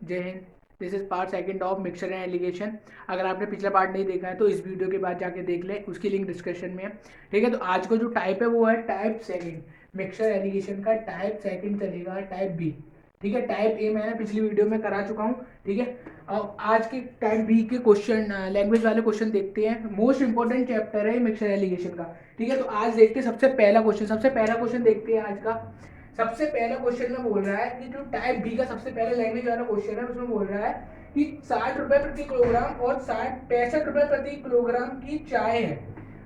जय Hind. This is part second of mixture and allegation. अगर आपने पिछला पार्ट नहीं देखा है तो इस वीडियो के बाद जाके देख ले, उसकी लिंक डिस्क्रिप्शन में है। ठीक है, तो आज का जो टाइप है वो है टाइप सेकंड। मिक्सचर एलिगेशन का टाइप सेकंड चलेगा, टाइप बी। ठीक है, टाइप ए मैंने पिछली वीडियो में करा चुका हूँ। ठीक है, अब आज के टाइप बी के क्वेश्चन, लैंग्वेज वाले क्वेश्चन देखते हैं। मोस्ट इंपॉर्टेंट चैप्टर है मिक्सचर एलिगेशन का। ठीक है, तो आज देखते हैं सबसे पहला क्वेश्चन देखते हैं आज का। सबसे पहला क्वेश्चन में बोल रहा है कि जो टाइप बी का सबसे पहले लैंग्वेज वाला क्वेश्चन है उसमें बोल रहा है कि 60 रुपए प्रति किलोग्राम और 65 रुपए प्रति किलोग्राम की चाय है।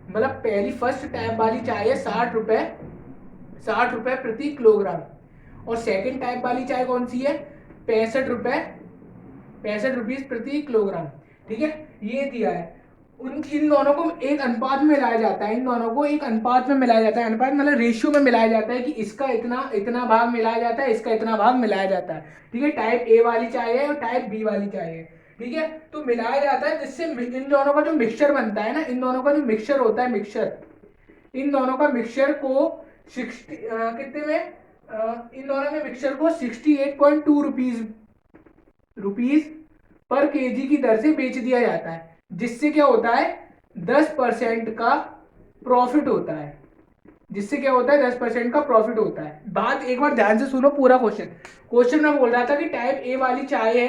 मतलब पहली फर्स्ट टाइप वाली चाय है 60 रुपए प्रति किलोग्राम, और सेकंड टाइप वाली चाय कौन सी है, 65 रुपीज प्रति किलोग्राम। ठीक है, ये दिया है। इन दोनों को एक अनुपात में मिलाया जाता है, इन दोनों को एक अनुपात में मिलाया जाता है। अनुपात मतलब रेशियो में मिलाया जाता है कि इसका इतना इतना भाग मिलाया जाता है, इसका इतना भाग मिलाया जाता है। ठीक है, टाइप ए वाली चाय है और टाइप बी वाली चाय है। ठीक है, तो मिलाया जाता है जिससे इन दोनों का जो मिक्सचर बनता है ना, इन दोनों का जो मिक्सचर होता है, इन दोनों का मिक्सचर को 60 कितने में, इन दोनों में मिक्सचर को 68.2 रुपीज पर केजी की दर से बेच दिया जाता है, जिससे क्या होता है 10% का प्रॉफिट होता है। जिससे क्या होता है 10% का प्रॉफिट होता है। बात एक बार ध्यान से सुनो पूरा क्वेश्चन में बोल रहा था कि टाइप ए वाली चाय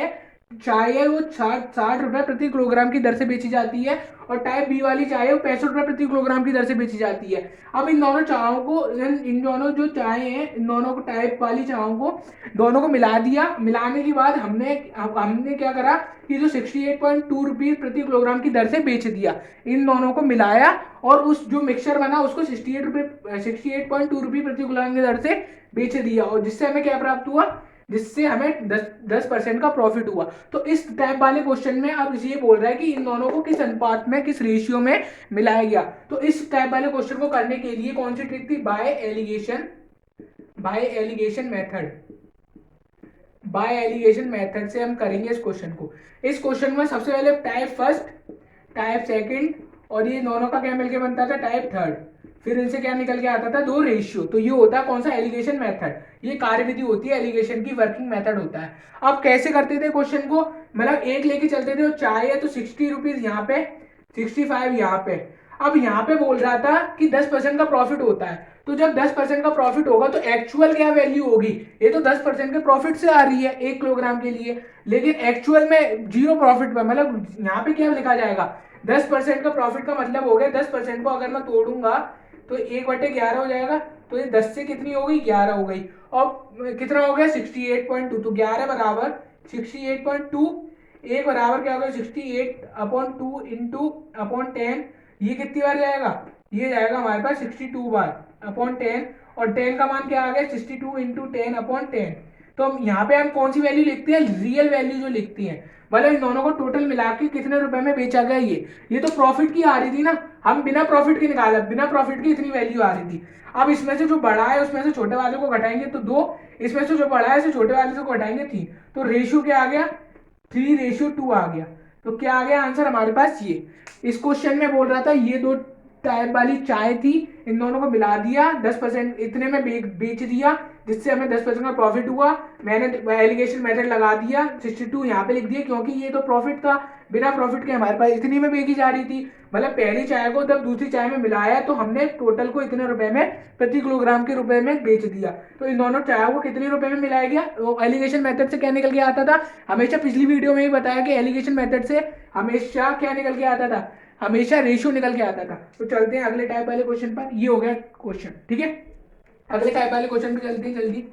है वो 60 रुपए प्रति किलोग्राम की दर से बेची जाती है, और टाइप बी वाली चाय है वो 65 रुपए प्रति किलोग्राम की दर से बेची जाती है। अब इन दोनों चायों को, इन दोनों जो चाय है, इन दोनों को टाइप वाली चायों को दोनों को मिला दिया। मिलाने के बाद हमने क्या करा कि जो 68.2 रुपीज प्रति किलोग्राम की दर से बेच दिया, इन दोनों को मिलाया और उस जो मिक्सचर बना उसको 68.2 रुपये प्रति किलोग्राम की दर से बेच दिया, और जिससे हमें क्या प्राप्त हुआ, जिससे हमें 10% का प्रॉफिट हुआ। तो इस टाइप वाले क्वेश्चन में अब ये बोल रहा है कि इन दोनों को किस अनुपात में, किस रेशियो में मिलाया गया। तो इस टाइप वाले क्वेश्चन को करने के लिए कौन सी ट्रिक थी, बाय एलिगेशन मेथड से हम करेंगे इस क्वेश्चन को। इस क्वेश्चन में सबसे पहले टाइप फर्स्ट, टाइप सेकंड, और ये दोनों का क्या मिलके बनता था, टाइप थर्ड। फिर इनसे क्या निकल के आता था, दो रेशियो। तो ये होता है कौन सा, एलिगेशन मेथड। ये कार्यविधि होती है, एलिगेशन की वर्किंग मेथड होता है। अब कैसे करते थे क्वेश्चन को, मतलब एक लेके चलते थे, और चाय है तो 60 रुपीज यहाँ पे, 65 यहाँ पे। अब यहाँ पे बोल रहा था कि 10% का प्रॉफिट होता है। तो जब 10% का प्रॉफिट होगा तो एक्चुअल क्या वैल्यू होगी, ये तो 10% के प्रॉफिट से आ रही है 1 किलोग्राम के लिए, लेकिन एक्चुअल में जीरो प्रॉफिट पर, मतलब यहाँ पे क्या लिखा जाएगा, 10% का प्रॉफिट का मतलब हो गया 10% को अगर मैं तोड़ूंगा तो 1/11 हो जाएगा। तो ये 10 से कितनी हो गई, 11 हो गई। और कितना हो गया, 68.2। तो 11 बराबर 68.2, एक बराबर क्या होगा, 68/2 इंटू अपॉन 10। ये कितनी बार जाएगा, ये जाएगा हमारे पास 62 बार अपॉन 10, और 10 का मान क्या आ गया, 62 इंटू 10 अपॉन 10। तो हम यहाँ पे हम कौन सी वैल्यू लिखते हैं, रियल वैल्यू जो लिखती है, मतलब इन दोनों को टोटल मिला के कितने रुपए में बेचा गया। ये तो प्रॉफिट की आ रही थी ना, हम बिना प्रॉफिट के निकाला, बिना प्रॉफिट की इतनी वैल्यू आ रही थी। अब इसमें से जो बड़ा है उसमें से छोटे वाले को घटाएंगे तो 2, इसमें से जो बड़ा है उसे छोटे वाले से घटाएंगे 3। तो रेशियो क्या आ गया, 3:2 आ गया। तो क्या आ गया आंसर हमारे पास, ये इस क्वेश्चन में बोल रहा था ये दो टाइप वाली चाय थी, इन दोनों को मिला दिया, 10% इतने में बेच दिया, जिससे हमें 10% का प्रॉफिट हुआ। मैंने एलिगेशन मेथड लगा दिया, 62 यहाँ पे लिख दिया क्योंकि ये तो प्रॉफिट था, बिना प्रॉफिट के हमारे पास इतनी में बेची जा रही थी। मतलब पहली चाय को जब दूसरी चाय में मिलाया तो हमने टोटल को इतने रुपए में, प्रति किलोग्राम के रुपए में बेच दिया। तो इन दोनों चाय को कितने रुपए में मिलाया गया, वो एलिगेशन मेथड से क्या निकल के आता था, हमेशा पिछली वीडियो में ही बताया कि एलिगेशन मेथड से हमेशा क्या निकल के आता था, हमेशा रेशियो निकल के आता था। तो चलते हैं अगले टाइप वाले क्वेश्चन पर। ये हो गया क्वेश्चन, ठीक है, अगले टाइप वाले क्वेश्चन पे चलते हैं जल्दी।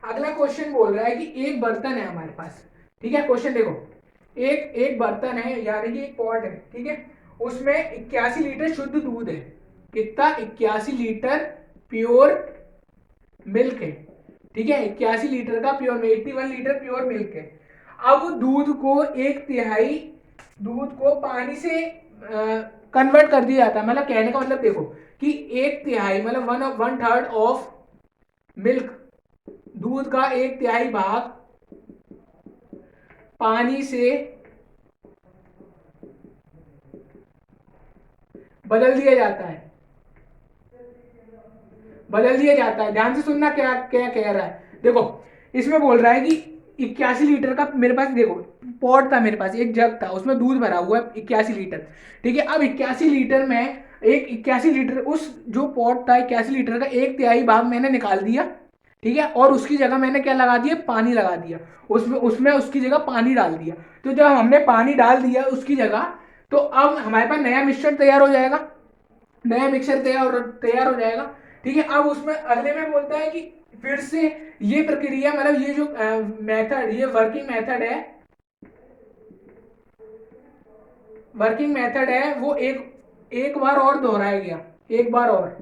अगला क्वेश्चन बोल रहा है कि एक बर्तन है हमारे पास। ठीक है, क्वेश्चन देखो, एक एक बर्तन है, यानी कि एक पॉट है। ठीक है, उसमें 81 लीटर शुद्ध दूध है। कितना, 81 लीटर प्योर मिल्क है। ठीक है, 81 लीटर का प्योर, 81 लीटर प्योर मिल्क है। अब दूध को एक तिहाई, दूध को पानी से कन्वर्ट कर दिया जाता है। मतलब कहने का मतलब देखो कि एक तिहाई मतलब वन थर्ड ऑफ मिल्क, दूध का एक तिहाई भाग पानी से बदल दिया जाता है, बदल दिया जाता है। ध्यान से सुनना क्या क्या कह रहा है। देखो इसमें बोल रहा है कि 81 लीटर का मेरे पास, देखो पॉट था मेरे पास, एक जग था, उसमें दूध भरा हुआ है 81 लीटर। ठीक है, अब 81 लीटर में एक 81 लीटर, उस जो पॉट था 81 लीटर का एक तिहाई भाग मैंने निकाल दिया। ठीक है, और उसकी जगह मैंने क्या लगा दिया, पानी लगा दिया। उसमें उसमें उसकी जगह पानी डाल दिया। तो जब हमने पानी डाल दिया उसकी जगह, तो अब हमारे पास नया मिश्रण तैयार हो जाएगा, नया मिक्सर तैयार हो जाएगा। ठीक है, अब उसमें अगले में बोलता है कि फिर से ये प्रक्रिया, मतलब ये जो मेथड, ये वर्किंग मेथड है, वर्किंग मेथड है वो एक एक बार और दोहराया गया, एक बार और।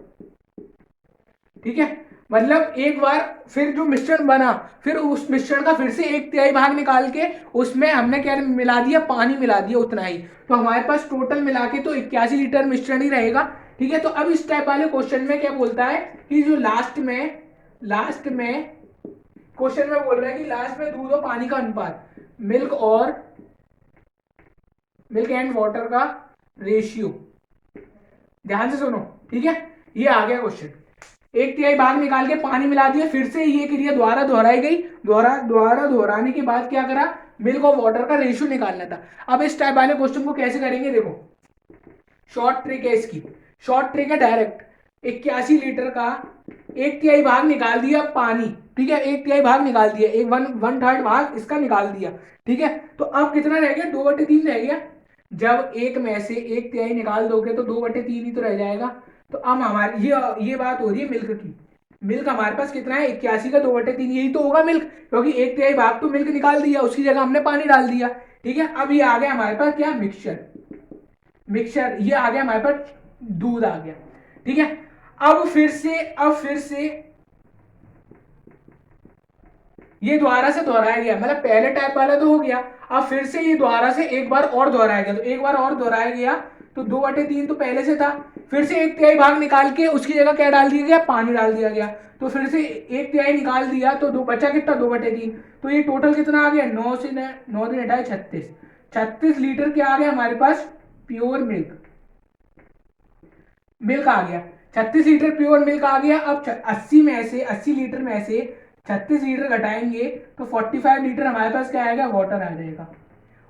ठीक है, मतलब एक बार फिर जो मिश्रण बना, फिर उस मिश्रण का फिर से एक तिहाई भाग निकाल के उसमें हमने क्या मिला दिया, पानी मिला दिया, उतना ही। तो हमारे पास टोटल मिला के तो 81 लीटर मिश्रण ही रहेगा। ठीक है, तो अब इस टाइप वाले क्वेश्चन में क्या बोलता है कि जो लास्ट में क्वेश्चन में बोल रहा है कि लास्ट में दूध और पानी का अनुपात, मिल्क एंड वाटर का रेशियो। ध्यान से सुनो। ठीक है, ये आ गया क्वेश्चन। एक तिहाई भाग निकाल के पानी मिला दिया, फिर से ये क्रिया दोबारा दोहराई गई। दोबारा दोहराने के बाद क्या करा, मिल्क और वाटर का रेशियो निकालना था। अब इस टाइप वाले क्वेश्चन को कैसे करेंगे, देखो शॉर्ट ट्रिक है इसकी, शॉर्ट ट्रिक है डायरेक्ट। 81 लीटर का एक तिहाई भाग निकाल दिया पानी। ठीक है, एक तिहाई भाग निकाल दिया, एक वन थर्ड भाग इसका निकाल दिया। ठीक है, तो अब कितना रह गया, 2/3 रह गया। जब एक में से एक तिहाई निकाल दोगे तो 2/3 ही तो रह जाएगा। तो अब हमारी ये बात हो रही है मिल्क की। मिल्क हमारे पास कितना है, 81 का 2/3, यही तो होगा मिल्क, क्योंकि एक तिहाई भाग तो मिल्क निकाल दिया, उसकी जगह हमने पानी डाल दिया। ठीक है, अब ये आ गया हमारे पास क्या, मिक्सचर। ये आ गया हमारे पास, दूध आ गया। ठीक है, अब फिर से ये दोबारा से दोहराया गया, मतलब पहले टाइप वाला तो हो गया। अब फिर से ये दोबारा से एक बार और दोहराया गया, तो एक बार और दोहराया गया तो 2/3 तो पहले से था। फिर से एक तिहाई भाग निकाल के उसकी जगह क्या डाल दिया गया, पानी डाल दिया गया। तो फिर से एक तिहाई निकाल दिया तो दो बचा कितना, 2/3। तो ये टोटल कितना आ गया, 9 से 9 36, 36 लीटर क्या आ गया हमारे पास, प्योर मिल्क। मिल्क आ गया, 36 लीटर प्योर मिल्क आ गया। अब 80 लीटर में से 36 लीटर घटाएंगे तो 45 लीटर हमारे पास क्या आएगा, वाटर आ जाएगा।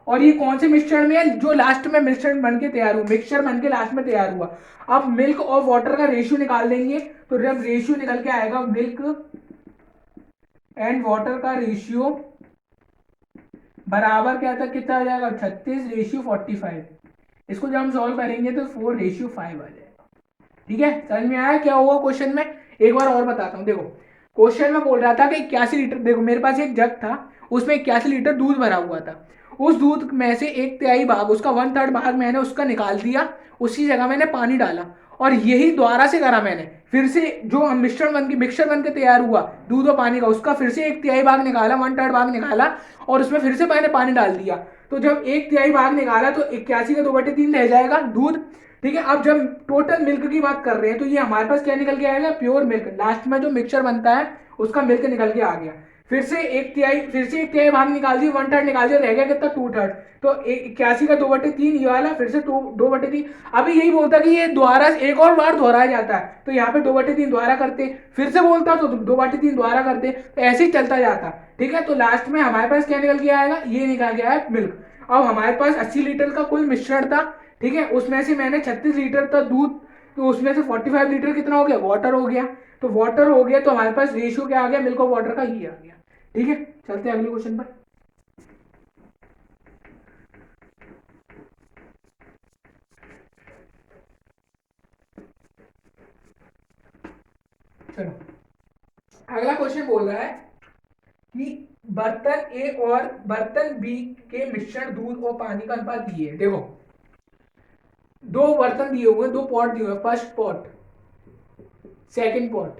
और ये कौन से मिश्रण में है, जो लास्ट में मिश्रण बन के तैयार हुआ, मिक्सचर बन के लास्ट में तैयार हुआ। अब मिल्क और वाटर का रेशियो निकाल देंगे, तो जब रेशियो निकल के आएगा, मिल्क एंड वाटर का रेशियो बराबर क्या था, कितना आ जाएगा, 36:45। इसको जब हम सॉल्व करेंगे तो 4:5 आ जाएगा। ठीक है, समझ में आया क्या हुआ क्वेश्चन में। एक बार और बताता हूँ, देखो क्वेश्चन में बोल रहा था कि 81 लीटर, देखो मेरे पास एक जग था, उसमें 81 लीटर दूध भरा हुआ था। उस दूध में से एक तिहाई भाग, उसका वन थर्ड भाग मैंने उसका निकाल दिया, उसकी जगह मैंने पानी डाला। और यही दोबारा से करा मैंने, फिर से जो मिक्सचर बन के तैयार हुआ दूध और पानी का, उसका फिर से एक तिहाई भाग निकाला, वन थर्ड भाग निकाला, और उसमें फिर से मैंने पानी डाल दिया। तो जब एक तिहाई भाग निकाला तो 81 का 2/3 रह जाएगा दूध। ठीक है, अब जब टोटल मिल्क की बात कर रहे हैं तो ये हमारे पास क्या निकल के आएगा, प्योर मिल्क। लास्ट में जो मिक्सचर बनता है उसका मिल्क निकल के आ गया। फिर से एक तिहाई भाग निकाल दिया, वन थर्ड निकाल दिया, रह गया कितना, 2/3। तो 81 का 2/3 ये वाला, फिर से 2/3। अभी यही बोलता कि ये दोबारा एक और बार दोहराया जाता है, तो यहाँ पे 2/3 दोबारा करते, फिर से बोलता तो 2/3 दोबारा करते, तो ऐसे ही चलता जाता। ठीक है, तो लास्ट में हमारे पास क्या निकल के आएगा, ये निकल गया है मिल्क। अब हमारे पास 80 लीटर का कुल मिश्रण था। ठीक है, उसमें से मैंने 36 लीटर था दूध, तो उसमें से 45 लीटर कितना हो गया, वाटर हो गया। तो वाटर हो गया तो हमारे पास रेशियो क्या आ गया, मिल्क और वाटर का ही आ गया। ठीक है, चलते हैं अगले क्वेश्चन पर। चलो अगला क्वेश्चन बोल रहा है कि बर्तन ए और बर्तन बी के मिश्रण दूध और पानी का अनुपात दिए है। देखो दो बर्तन दिए हुए, दो पॉट दिए हुए, फर्स्ट पॉट, सेकंड पॉट।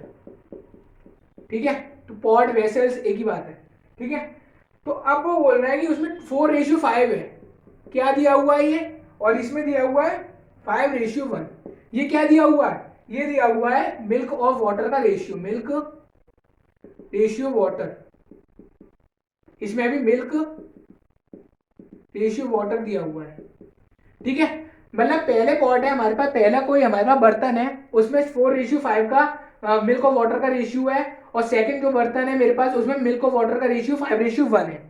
ठीक है, तो पॉट वेसल्स एक ही बात है। ठीक है, तो अब वो बोल रहा है कि उसमें 4:5 है, क्या दिया हुआ है ये, और इसमें दिया हुआ है 5:1। ये क्या दिया हुआ है, ये दिया हुआ है मिल्क और वाटर का रेशियो, मिल्क रेशियो वाटर। इसमें अभी मिल्क रेशियो वाटर दिया हुआ है, ठीक है। मतलब पहले पॉट है हमारे पास, पहला कोई हमारे पास बर्तन है, उसमें 4:5 का मिल्क और वाटर का रेशियो है, और सेकंड जो बर्तन है मेरे पास उसमें मिल्क और वाटर का रेशियो 5:1 है।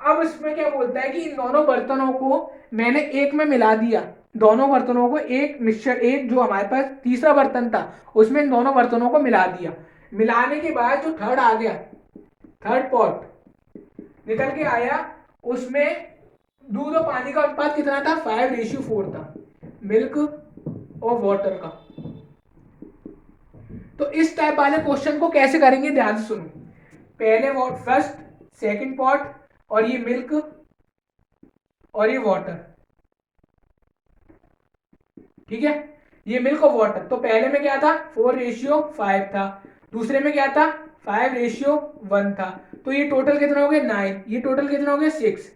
अब इसमें क्या बोलता है कि इन दोनों बर्तनों को मैंने एक में मिला दिया, दोनों बर्तनों को एक मिक्सचर, एक जो हमारे पास तीसरा बर्तन था उसमें इन दोनों बर्तनों को मिला दिया। मिलाने के बाद जो थर्ड आ गया, थर्ड पॉट निकल के आया, उसमें दूध और पानी का अनुपात कितना था, 5:4 था मिल्क और वाटर का। तो इस टाइप वाले क्वेश्चन को कैसे करेंगे ध्यान से सुनो। पहले फर्स्ट सेकंड पॉट और ये मिल्क और ये वाटर, ठीक है, ये मिल्क और वाटर। तो पहले में क्या था 4:5 था, दूसरे में क्या था 5:1 था। तो ये टोटल कितना हो गया 9, ये टोटल कितना हो गया 6।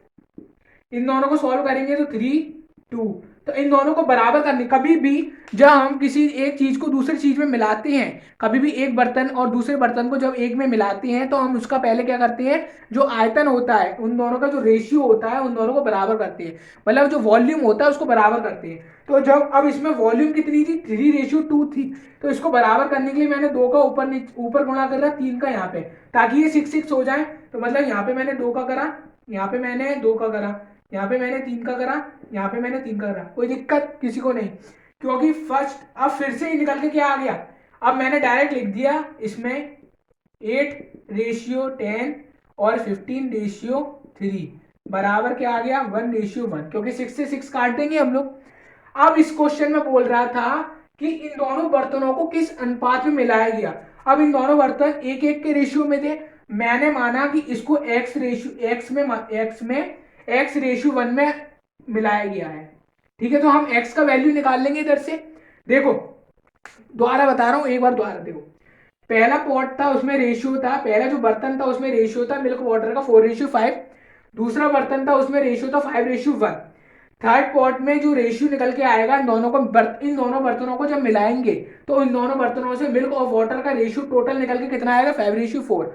इन दोनों को सॉल्व करेंगे तो 3 2। तो इन दोनों को बराबर करने, कभी भी जब हम किसी एक चीज को दूसरी चीज में मिलाते हैं, कभी भी एक बर्तन और दूसरे बर्तन को जब एक में मिलाते हैं तो हम उसका पहले क्या करते हैं, जो आयतन होता है उन दोनों का जो रेशियो होता है उन दोनों को बराबर करते हैं, मतलब जो वॉल्यूम होता है उसको बराबर करते हैं। तो जब अब इसमें वॉल्यूम कितनी थी 3:2 थी, तो इसको बराबर करने के लिए मैंने 2 का ऊपर गुणा कर रहा 3 का यहाँ पे, ताकि ये 6 हो जाए। तो मतलब यहाँ पे मैंने 2 का करा, यहाँ पे मैंने 2 का करा, यहाँ पे मैंने 3 का करा, यहाँ पे मैंने 3 का करा, कोई दिक्कत किसी को नहीं, क्योंकि फर्स्ट अब फिर से ही निकल के क्या आ गया, अब मैंने डायरेक्ट लिख दिया इसमें 8:10 और 15:3 बराबर क्या आ गया 1:1, क्योंकि 6 से 6 काट देंगे हम लोग। अब इस क्वेश्चन में बोल रहा था कि इन दोनों बर्तनों को किस अनुपात में मिलाया गया। अब इन दोनों बर्तन एक एक के रेशियो में थे, मैंने माना कि इसको x:1 में मिलाया गया है, ठीक है। तो हम x का वैल्यू निकाल लेंगे इधर से। देखो दोबारा बता रहा हूं, एक बार दोबारा देखो। पहला पॉट था उसमें रेशियो था, पहला जो बर्तन था उसमें रेशियो था मिल्क वाटर का 4:5, दूसरा बर्तन था उसमें रेशियो था 5:1। थर्ड पॉट में जो रेशियो निकल के आएगा इन दोनों बर्तनों को जब मिलाएंगे तो इन दोनों बर्तनों से मिल्क और वाटर का रेशियो टोटल निकल के कितना आएगा 5:4।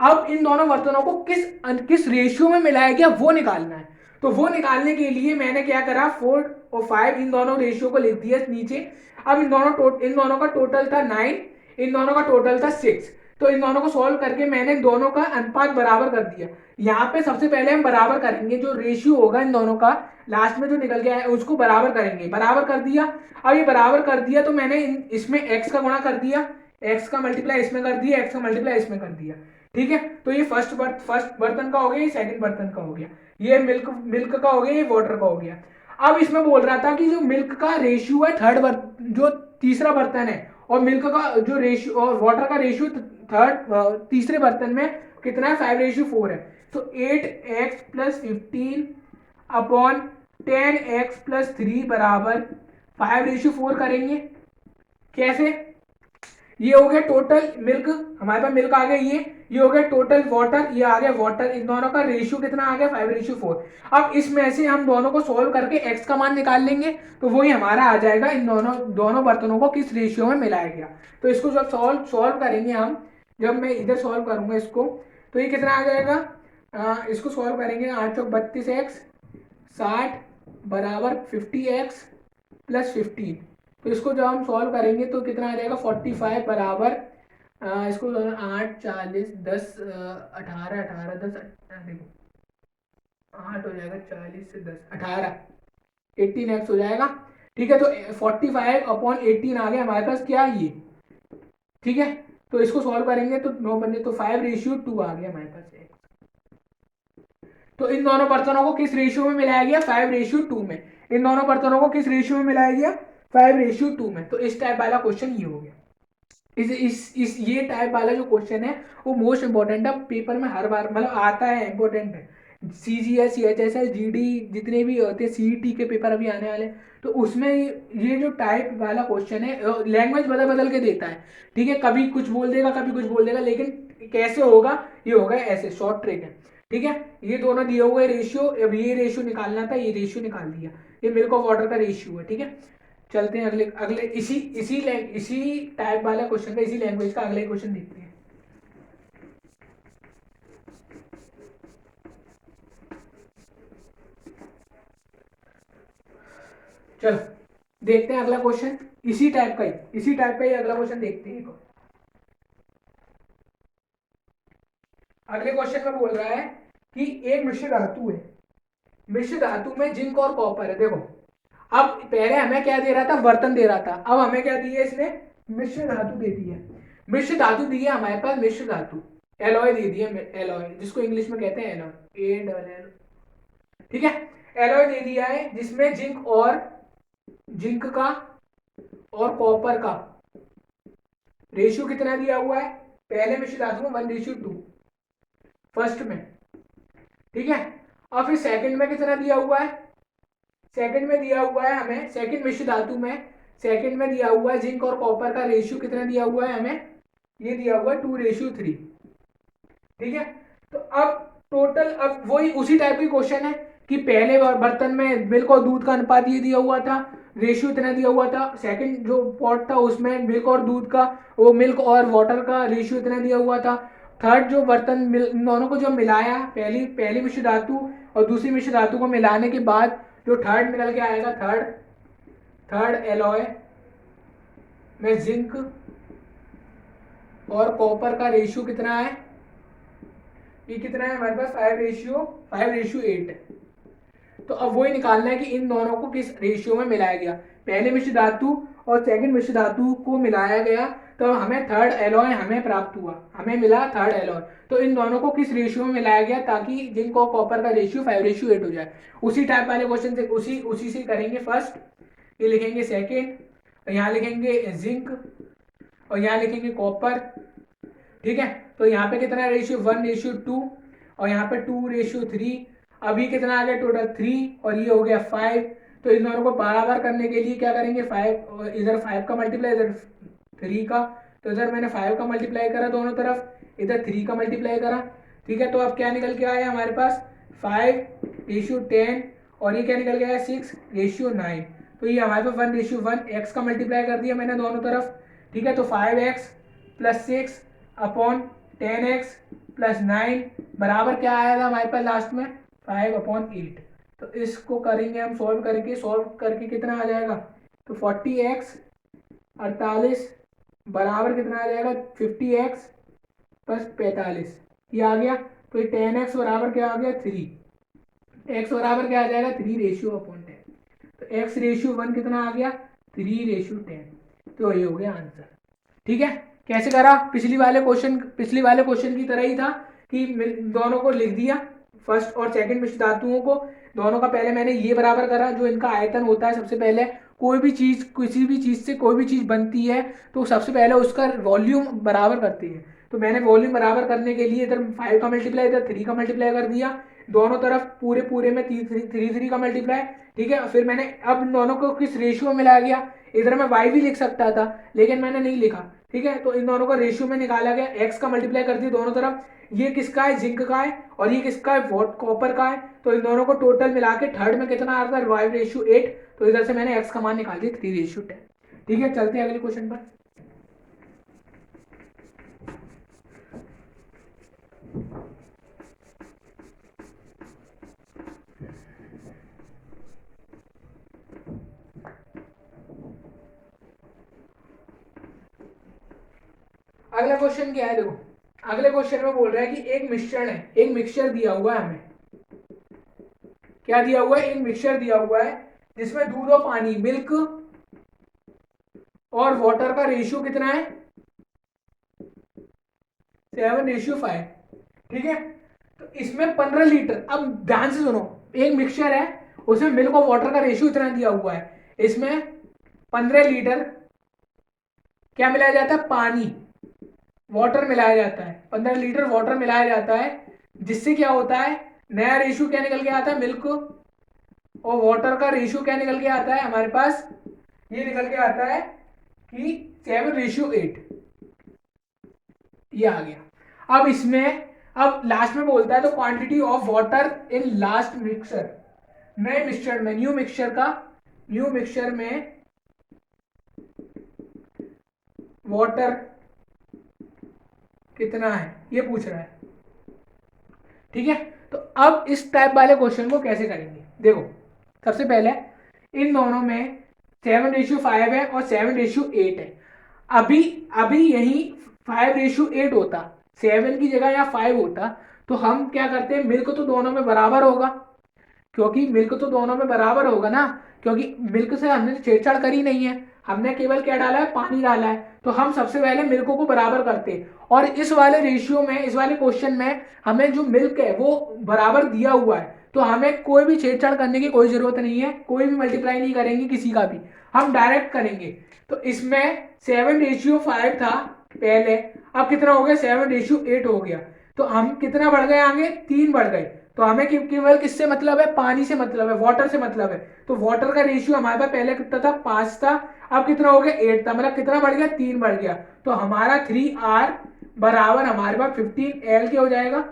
अब इन दोनों बर्तनों को किस रेशियो में मिलाया गया वो निकालना है। तो वो निकालने के लिए मैंने क्या करा 4 और 5 इन दोनों रेशियो को लिख दिया नीचे। अब इन दोनों का टोटल था 9, इन दोनों का टोटल था 6। तो इन दोनों को सॉल्व करके मैंने दोनों का अनुपात बराबर कर दिया। यहाँ पे सबसे पहले हम बराबर करेंगे, जो रेशियो होगा इन दोनों का लास्ट में जो निकल गया है उसको बराबर करेंगे, बराबर कर दिया। अब ये बराबर कर दिया तो मैंने इसमें x का गुणा कर दिया, x का मल्टीप्लाई इसमें कर दिया, x का मल्टीप्लाई इसमें कर दिया, ठीक है। तो ये फर्स्ट बर्तन का हो गया, ये सेकंड बर्तन का हो गया, ये मिल्क का हो गया, ये वाटर का हो गया। अब इसमें बोल रहा था कि जो मिल्क का रेशियो है जो तीसरा बर्तन है, और मिल्क का जो रेशियो और वाटर का रेशियो तीसरे बर्तन में कितना है 5:4 है। तो 8x + 15 अपॉन 10x + 3 बराबर 5:4 करेंगे। कैसे, ये हो गया टोटल मिल्क, हमारे पास मिल्क आ गया, ये हो गया टोटल वाटर, ये आ गया वाटर, इन दोनों का रेशियो कितना आ गया 5:4। अब इसमें से हम दोनों को सोल्व करके x का मान निकाल लेंगे, तो वही हमारा आ जाएगा इन दोनों बर्तनों को किस रेशियो में मिलाया गया। तो इसको जब सॉल्व करेंगे हम, जब मैं इधर सॉल्व करूंगा इसको, तो ये कितना आ जाएगा, इसको सॉल्व करेंगे 8 चौक 32x 60 बराबर 50x + 15। तो इसको जब हम सॉल्व करेंगे तो कितना आ जाएगा 45 बराबर इसको 8 40 10 18 18 10 देखो 8 हो जाएगा 40 से 10 18 18x हो जाएगा, ठीक है। तो 45 अपॉन 18 आ गया हमारे पास क्या ये, ठीक है। तो इसको सॉल्व करेंगे तो 9 बने, तो 5:2 आ गया हमारे पास। तो इन दोनों बर्तनों को किस रेशियो में मिलाया गया 5:2 में, इन दोनों बर्तनों को किस रेशियो में मिलाया गया 5:2 में। तो इस टाइप वाला क्वेश्चन ये हो गया। इस ये टाइप वाला जो क्वेश्चन है वो मोस्ट इंपॉर्टेंट है, पेपर में हर बार मतलब आता है, इंपॉर्टेंट है। CGS CHSL GD जितने भी होते हैं, CET के पेपर अभी आने वाले, तो उसमें ये जो टाइप वाला क्वेश्चन है लैंग्वेज बदल बदल के देता है, ठीक है। कभी कुछ बोल देगा कभी कुछ बोल देगा, लेकिन कैसे होगा, ये होगा ऐसे, शॉर्ट ट्रिक है, ठीक है। ये दोनों दिए हुए रेशियो, अब ये रेशियो निकालना था, ये रेशियो निकाल दिया, ये मिल्क ऑफ वाटर का रेशियो है, ठीक है। चलते हैं अगले अगले इसी टाइप वाला क्वेश्चन का, इसी लैंग्वेज का अगले क्वेश्चन देखते हैं। चलो देखते हैं अगला क्वेश्चन, इसी टाइप का ही अगला क्वेश्चन देखते हैं। अगले क्वेश्चन में बोल रहा है कि एक मिश्र धातु है, मिश्र धातु में जिंक और कॉपर है। देखो अब पहले हमें क्या दे रहा था, बर्तन दे रहा था, अब हमें क्या दिया इसने, मिश्र धातु दे दी है। मिश्र धातु दी है हमारे पास, मिश्र धातु एलॉय दे दी है, एलॉय जिसको इंग्लिश में कहते हैं एलॉय, ए डबल एल, ठीक है। एलॉय दे दिया है जिसमें जिंक का और कॉपर का रेशियो कितना दिया हुआ है, पहले मिश्र धातु में 1:2 फर्स्ट में, ठीक है। और फिर सेकंड में कितना दिया हुआ है, सेकंड में दिया हुआ है हमें, सेकंड मिश्र धातु में सेकंड में दिया हुआ है जिंक और कॉपर का रेशियो कितना दिया हुआ है हमें, ये दिया हुआ है 2:3, ठीक है। तो अब टोटल, अब वही उसी टाइप की क्वेश्चन है कि पहले बर्तन में मिल्क और दूध का अनुपात ये दिया हुआ था, रेशियो इतना दिया हुआ था, सेकंड जो पॉट था उसमें मिल्क और दूध का, वो मिल्क और वाटर का रेशियो इतना दिया हुआ था, थर्ड जो बर्तन दोनों को जो मिलाया, पहली पहली मिश्र धातु और दूसरी मिश्र धातु को मिलाने के बाद जो थर्ड निकल के आएगा, थर्ड एलॉय में जिंक और कॉपर का रेशियो कितना है, ये कितना है हमारे पास, 5:8 है। तो अब वही निकालना है कि इन दोनों को किस रेशियो में मिलाया गया, पहले मिश्र धातु और सेकंड मिश्र धातु को मिलाया गया, तो हमें थर्ड एलॉय हमें प्राप्त हुआ, हमें मिला थर्ड एलॉय। तो इन दोनों को किस रेशियो में मिलाया गया ताकि जिंक और कॉपर का रेशियो 5:8 हो जाए। उसी टाइप वाले क्वेश्चन से उसी से करेंगे। फर्स्ट ये लिखेंगे सेकेंड, यहाँ लिखेंगे जिंक और यहाँ लिखेंगे कॉपर, ठीक है। तो यहाँ पे कितना रेशियो, 1:2 और यहाँ पे 2:3, अभी कितना आ गया टोटल 3 और ये हो गया 5। तो इन दोनों को बराबर करने के लिए क्या करेंगे, 5 इधर 5 का मल्टीप्लाई, इधर 3 का, तो इधर मैंने 5 का मल्टीप्लाई करा दोनों तरफ, इधर 3 का मल्टीप्लाई करा, ठीक है। तो अब क्या निकल के आया हमारे पास 5:10 और ये क्या निकल गया 6:9। तो ये हमारे पास 1:1, एक्स का मल्टीप्लाई कर दिया मैंने दोनों तरफ, ठीक है। तो 5x + 6/10x + 9 बराबर क्या आएगा हमारे पास लास्ट में 5/8। तो इसको करेंगे हम सॉल्व करके कितना आ जाएगा, तो 40x 48 बराबर कितना आ जाएगा 50x + 45, ये आ गया। तो ये 10x बराबर क्या आ गया 3, x बराबर क्या आ जाएगा 3:10। तो x/1 कितना आ गया 3:10। तो ये हो गया आंसर, ठीक है। कैसे करा, पिछली वाले क्वेश्चन की तरह ही था कि दोनों को लिख दिया, फर्स्ट और सेकंड मिश्र धातुओं को दोनों का पहले मैंने ये बराबर करा, जो इनका आयतन होता है सबसे पहले, कोई भी चीज किसी भी चीज से कोई भी चीज बनती है तो सबसे पहले उसका वॉल्यूम बराबर करती है। तो मैंने वॉल्यूम बराबर करने के लिए इधर 5 का मल्टीप्लाई, इधर 3 का मल्टीप्लाई कर दिया, दोनों तरफ पूरे में 3 का मल्टीप्लाई, ठीक है। फिर मैंने अब इन दोनों को किस रेशियो में मिलाया गया, इधर मैं y भी लिख सकता था लेकिन मैंने नहीं लिखा, ठीक है। तो इन दोनों का रेशियो में निकाला गया, x का मल्टीप्लाई कर दिया दोनों तरफ, ये किसका है जिंक का है और ये किसका है कॉपर का है। तो इन दोनों को टोटल मिला के थर्ड में कितना आ रहा है 5:8। तो इधर से मैंने x का मान निकाल दिया 3:10, ठीक है। चलते हैं अगले क्वेश्चन पर। अगला क्वेश्चन क्या है, देखो अगले क्वेश्चन में बोल रहा है कि एक मिक्सचर दिया हुआ है हमें, क्या दिया हुआ है, एक मिक्सचर दिया हुआ है जिसमें दूध और पानी, मिल्क और वाटर का रेशियो कितना है 7:5, ठीक है। तो इसमें 15 लीटर, अब ध्यान से सुनो, एक मिक्सचर है उसमें मिल्क और वाटर का रेशियो इतना दिया हुआ है, इसमें 15 लीटर क्या मिलाया जाता है, पानी, वाटर मिलाया जाता है, 15 लीटर वाटर मिलाया जाता है, जिससे क्या होता है, नया रेशियो क्या निकल के आता है, मिल्क और वाटर का रेशियो क्या निकल के आता है हमारे पास, ये निकल के आता है कि 7:8, ये आ गया। अब इसमें, अब लास्ट में बोलता है तो quantity of water in last mixture, नए मिक्सचर में, न्यू मिक्सचर में वाटर कितना है ये पूछ रहा है, ठीक है। तो अब इस टाइप वाले क्वेश्चन को कैसे करेंगे, देखो सबसे पहले इन दोनों में 7:5 है और 7:8 है। अभी अभी यही 5:8 होता, 7 की जगह या 5 होता, तो हम क्या करते हैं, मिल्क तो दोनों में बराबर होगा, क्योंकि मिल्क तो दोनों में बराबर होगा ना, क्योंकि मिल्क से हमने छेड़छाड़ करी नहीं है, हमने केवल क्या डाला है, पानी डाला है। तो हम सबसे पहले मिल्क को बराबर करते हैं, और इस वाले रेशियो में, इस वाले क्वेश्चन में हमें जो मिल्क है वो बराबर दिया हुआ है, तो हमें कोई भी छेड़छाड़ करने की कोई जरूरत नहीं है, कोई भी मल्टीप्लाई नहीं करेंगे किसी का भी, हम डायरेक्ट करेंगे। तो इसमें 7:5 था पहले, अब कितना हो गया, 7:8 हो गया। तो हम कितना बढ़ गए आगे, 3 बढ़ गए। तो हमें केवल किससे मतलब है, पानी से मतलब है, वाटर से मतलब है। तो वाटर का रेशियो हमारे पास पहले कितना था, 5 था, अब कितना हो गया, 8 था, मतलब कितना बढ़ गया, 3 बढ़ गया। तो हमारा 3R बराबर हमारे पास 15L के हो जाएगा,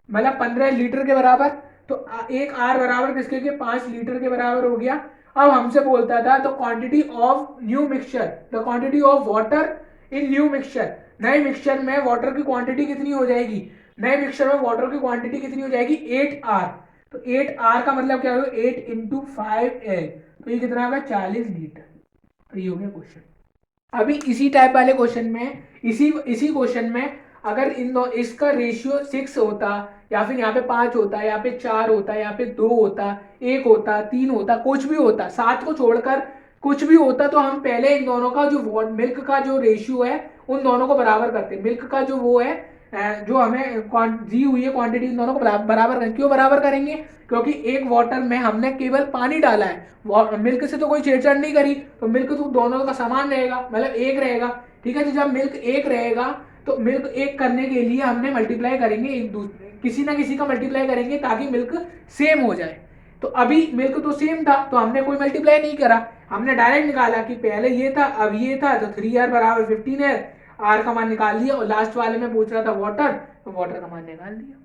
मतलब 15 लीटर के बराबर। तो एक R बराबर किसके के, 5 लीटर के बराबर हो गया। अब हमसे बोलता था तो quantity of new mixture, the quantity of water in new mixture, नए मिक्सचर में वाटर की क्वांटिटी कितनी हो जाएगी, नए मिक्सचर में वाटर की क्वांटिटी कितनी हो जाएगी, 8R। तो 8R का मतलब क्या होगा, 8 इंटू 5L, तो ये कितना होगा, 40 लीटर। तो ये हो गया क्वेश्चन। अभी इसी टाइप वाले क्वेश्चन में, इसी इसी क्वेश्चन में अगर इन दो इसका रेशियो 6 होता, या फिर यहाँ पे 5 होता, यहाँ पे 4 होता, यहाँ पे 2 होता, 1 होता, 3 होता, कुछ भी होता, 7 को छोड़कर कुछ भी होता, तो हम पहले इन दोनों का जो मिल्क का जो रेशियो है उन दोनों को बराबर करते, मिल्क का जो वो है जो हमें दी हुई है क्वांटिटी, इन दोनों को बराबर करेंगे। क्यों बराबर करेंगे, क्योंकि एक वाटर में हमने केवल पानी डाला है, मिल्क से तो कोई छेड़छाड़ नहीं करी, तो मिल्क तो दोनों का समान रहेगा, मतलब एक रहेगा। ठीक है, तो जब मिल्क एक रहेगा तो मिल्क एक करने के लिए हमने मल्टीप्लाई करेंगे, एक दूसरे किसी ना किसी का मल्टीप्लाई करेंगे ताकि मिल्क सेम हो जाए। तो अभी मिल्क तो सेम था, तो हमने कोई मल्टीप्लाई नहीं करा, हमने डायरेक्ट निकाला कि पहले ये था अब ये था, तो 3R बराबर 15 है, आर का मान निकाल दिया, और लास्ट वाले में पूछ रहा था वाटर, तो वाटर का मान निकाल दिया।